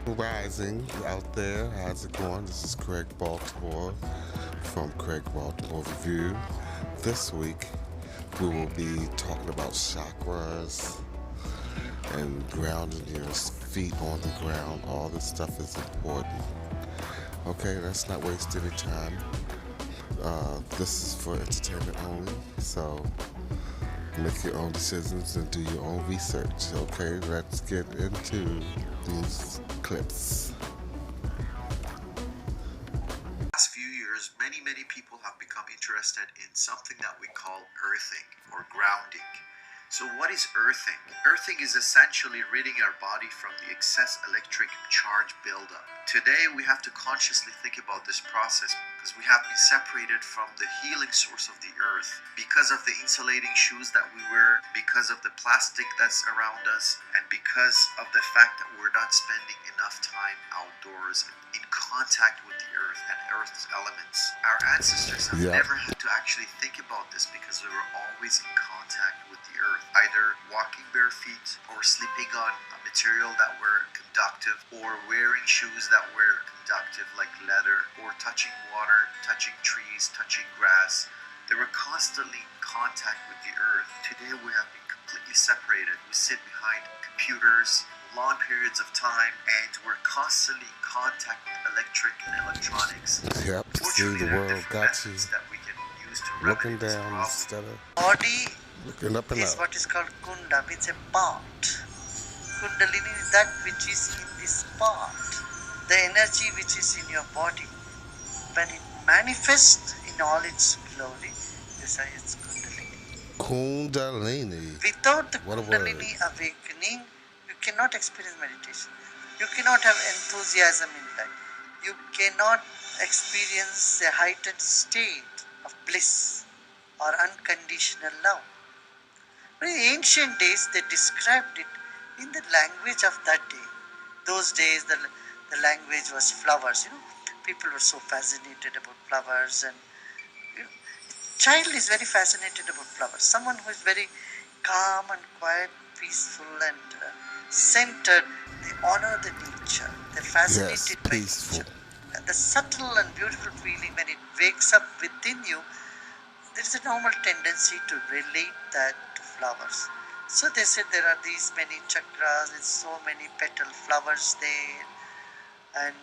Rising out there, how's it going? This is Craig Baltimore from Craig Baltimore Review. This week we will be talking about chakras and grounding your feet on the ground. All this stuff is important. Okay, let's not waste any time. This is for entertainment only, so make your own decisions and do your own research. Okay, let's get into these clips. Last few years, many people have become interested in something that we call earthing or grounding. So what is earthing? Earthing is essentially ridding our body from the excess electric charge buildup. Today we have to consciously think about this process because we have been separated from the healing source of the earth because of the insulating shoes that we wear, because of the plastic that's around us, and because of the fact that we're not spending enough time outdoors in contact with the earth and earth's elements. Our ancestors have never had to actually think about this because we were always in contact with the earth, either walking bare feet or sleeping on a material that were conductive or wearing shoes that were conductive like leather or touching water, touching trees, touching grass. They were constantly in contact with the earth. Today we have been completely separated. We sit behind computers long periods of time and we're constantly in contact with electric and electronics. Yep, see, the world got you that we can use to looking remedy this down problem. instead of Body looking up and is up. what is called kunda, means a part. Kundalini is that which is in this part. The energy which is in your body. When it manifests in all its glory, this is its Kundalini. Kundalini. Without the What a Kundalini word. awakening, you cannot experience meditation. You cannot have enthusiasm in life. You cannot experience a heightened state of bliss or unconditional love. In ancient days, they described it in the language of that day. Those days, the language was flowers. People were so fascinated about flowers, and child is very fascinated about flowers. Someone who is very calm and quiet, peaceful and centered, they honor the nature. They're fascinated by Peaceful. nature. And the subtle and beautiful feeling when it wakes up within you, there is a normal tendency to relate that to flowers. So they said there are these many chakras with so many petal flowers there, and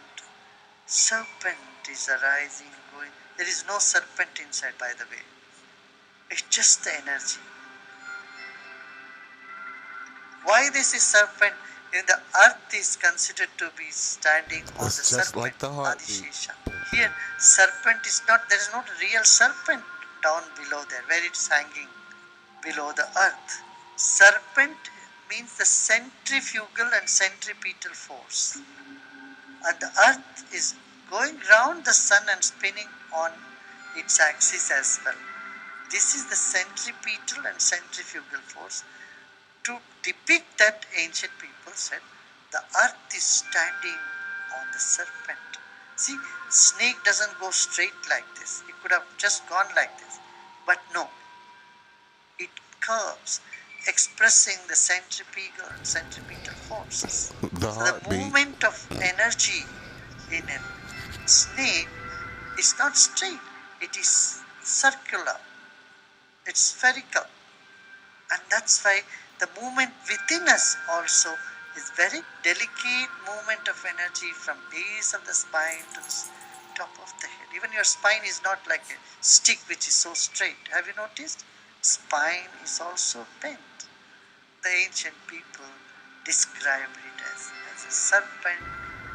serpent is arising, going. There is no serpent inside, by the way. It's just the energy. Why this is serpent? In the earth is considered to be standing on It's the just serpent, like the heartbeat. Adishesha. Here, serpent is not, there is not a real serpent down below there, where it's hanging below the earth. Serpent means the centrifugal and centripetal force. And the earth is going round the sun and spinning on its axis as well. This is the centripetal and centrifugal force. To depict that, ancient people said the earth is standing on the serpent. See, snake doesn't go straight like this. It could have just gone like this. But no, it curves, expressing the centripetal and centripetal forces. The So the heartbeat. movement of energy in a snake is not straight. It is circular. It's spherical. And that's why the movement within us also is very delicate movement of energy from base of the spine to the top of the head. Even your spine is not like a stick which is so straight. Have you noticed? Spine is also bent. The ancient people described it as a serpent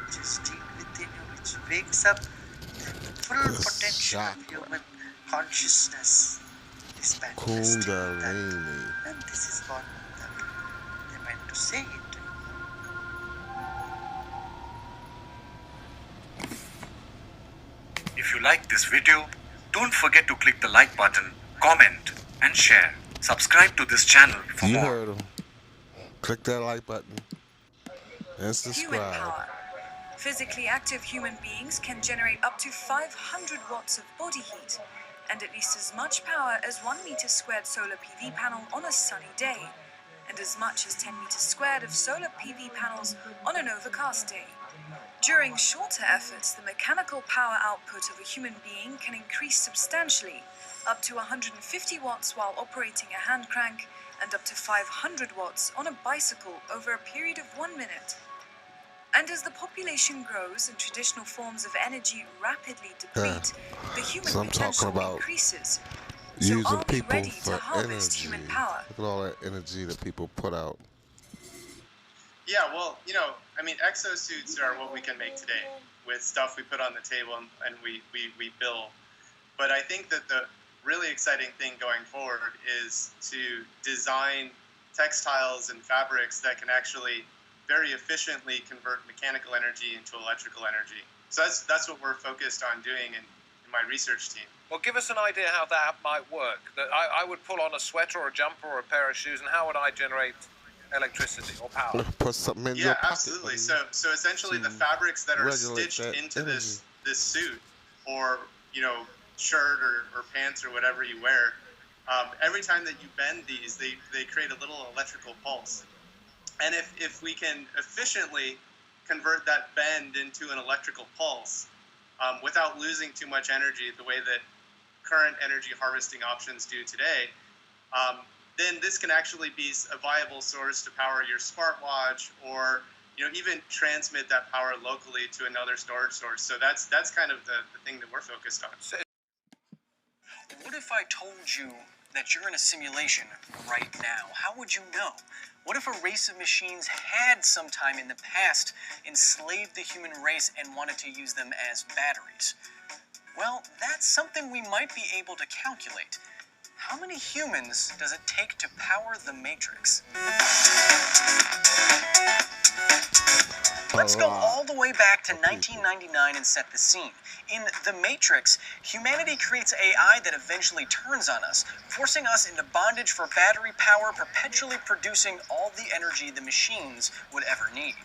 which is deep within you, which wakes up the full potential of human consciousness is manifesting that. Kundalini. And this is what they meant to say it. If you like this video, don't forget to click the like button, comment and share. Subscribe to this channel for You more. heard him. Click that like button and Human subscribe. power. Physically active human beings can generate up to 500 watts of body heat and at least as much power as 1 meter squared solar PV panel on a sunny day. and as much as 10 meters squared of solar PV panels on an overcast day. During shorter efforts, the mechanical power output of a human being can increase substantially, up to 150 watts while operating a hand crank, and up to 500 watts on a bicycle over a period of 1 minute. And as the population grows and traditional forms of energy rapidly deplete, the human So I'm talking potential about increases. So using are we people ready for to harvest energy. human power? Look at all that energy that people put out. Yeah, well, I mean, exosuits are what we can make today with stuff we put on the table and we build. But I think that the really exciting thing going forward is to design textiles and fabrics that can actually very efficiently convert mechanical energy into electrical energy. So that's what we're focused on doing in my research team. Well, give us an idea how that might work. That I would pull on a sweater or a jumper or a pair of shoes, and how would I generate electricity or power? Put something in your Yeah, pocket. absolutely. So essentially, the fabrics that are regulate stitched that into energy. this suit, or shirt or pants or whatever you wear, every time that you bend these, they create a little electrical pulse. And if we can efficiently convert that bend into an electrical pulse without losing too much energy, the way that current energy harvesting options do today, then this can actually be a viable source to power your smartwatch, or even transmit that power locally to another storage source. So that's kind of the thing that we're focused on. What if I told you that you're in a simulation right now? How would you know? What if a race of machines had sometime in the past enslaved the human race and wanted to use them as batteries? Well, that's something we might be able to calculate. How many humans does it take to power the Matrix? Let's go all the way back to 1999 and set the scene. In The Matrix, humanity creates AI that eventually turns on us, forcing us into bondage for battery power, perpetually producing all the energy the machines would ever need.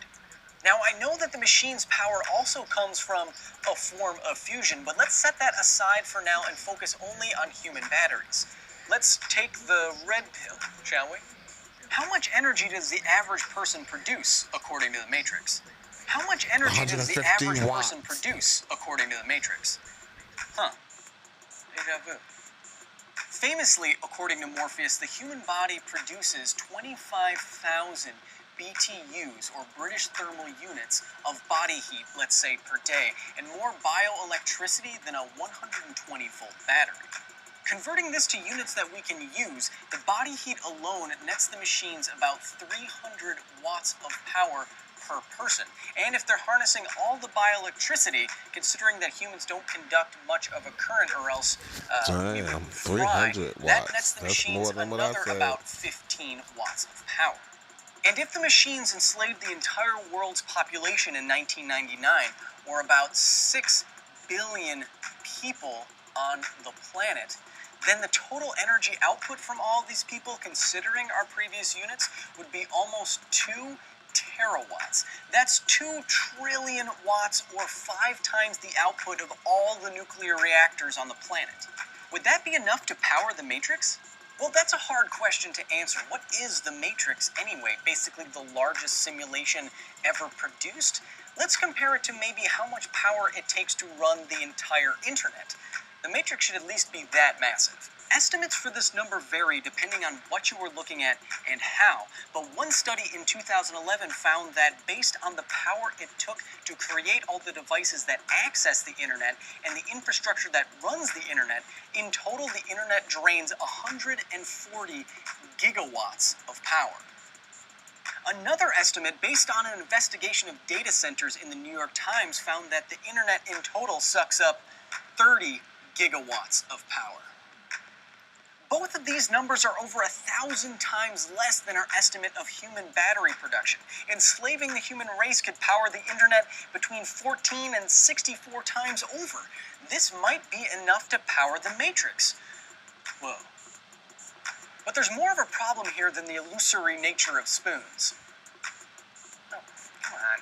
Now, I know that the machine's power also comes from a form of fusion, but let's set that aside for now and focus only on human batteries. Let's take the red pill, shall we? How much energy does the average person produce, according to the Matrix? How much energy does the 150 average watts. person produce, according to the Matrix? Deja vu. Famously, according to Morpheus, the human body produces 25,000 BTUs, or British thermal units, of body heat, let's say, per day, and more bioelectricity than a 120-volt battery. Converting this to units that we can use, the body heat alone nets the machines about 300 watts of power per person. And if they're harnessing all the bioelectricity, considering that humans don't conduct much of a current or else we Damn, would fry, 300 that watts. nets the That's machines more than what I another said. about 15 watts of power. And if the machines enslaved the entire world's population in 1999, or about 6 billion people on the planet, then the total energy output from all of these people, considering our previous units, would be almost 2 terawatts. That's 2 trillion watts, or 5 times the output of all the nuclear reactors on the planet. Would that be enough to power the Matrix? Well, that's a hard question to answer. What is the Matrix anyway? Basically the largest simulation ever produced? Let's compare it to maybe how much power it takes to run the entire internet. The Matrix should at least be that massive. Estimates for this number vary depending on what you were looking at and how, but one study in 2011 found that based on the power it took to create all the devices that access the internet and the infrastructure that runs the internet, in total the internet drains 140 gigawatts of power. Another estimate based on an investigation of data centers in the New York Times found that the internet in total sucks up 30 gigawatts of power. Both of these numbers are over 1,000 times less than our estimate of human battery production. Enslaving the human race could power the internet between 14 and 64 times over. This might be enough to power the Matrix. Whoa. But there's more of a problem here than the illusory nature of spoons. Oh, come on.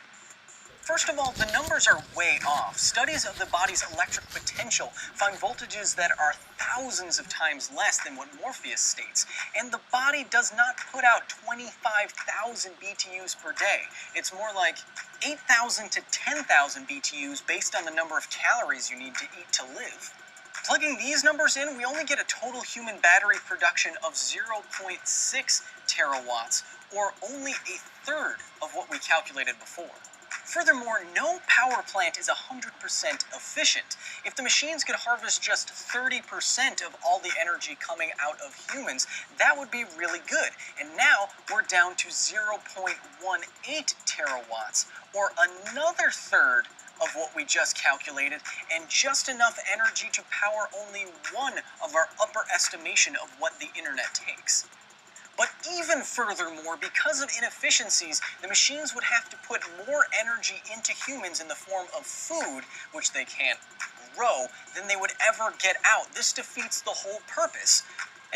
First of all, the numbers are way off. Studies of the body's electric potential find voltages that are thousands of times less than what Morpheus states, and the body does not put out 25,000 BTUs per day. It's more like 8,000 to 10,000 BTUs based on the number of calories you need to eat to live. Plugging these numbers in, we only get a total human battery production of 0.6 terawatts, or only a third of what we calculated before. Furthermore, no power plant is 100% efficient. If the machines could harvest just 30% of all the energy coming out of humans, that would be really good. And now we're down to 0.18 terawatts, or another third of what we just calculated, and just enough energy to power only one of our upper estimation of what the internet takes. But even furthermore, because of inefficiencies, the machines would have to put more energy into humans in the form of food, which they can't grow, than they would ever get out. This defeats the whole purpose.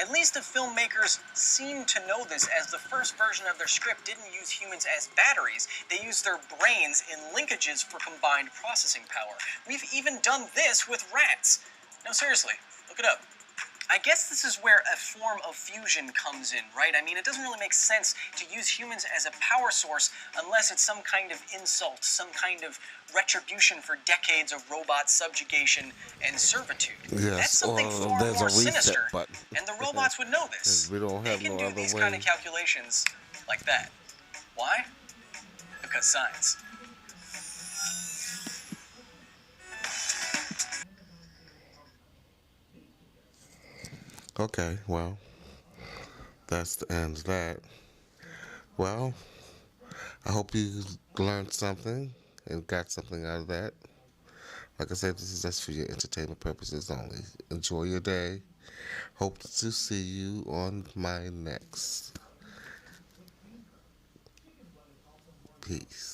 At least the filmmakers seem to know this, as the first version of their script didn't use humans as batteries. They used their brains in linkages for combined processing power. We've even done this with rats. No, seriously, look it up. I guess this is where a form of fusion comes in, right? I mean, it doesn't really make sense to use humans as a power source unless it's some kind of insult, some kind of retribution for decades of robot subjugation and servitude. Yes, That's something or far there's more a reset sinister, button. and the robots would know this. We don't have they can no do other these way. kind of calculations like that. Why? Because science. Okay, well, that's the end of that. Well, I hope you learned something and got something out of that. Like I said, this is just for your entertainment purposes only. Enjoy your day. Hope to see you on my next. Peace.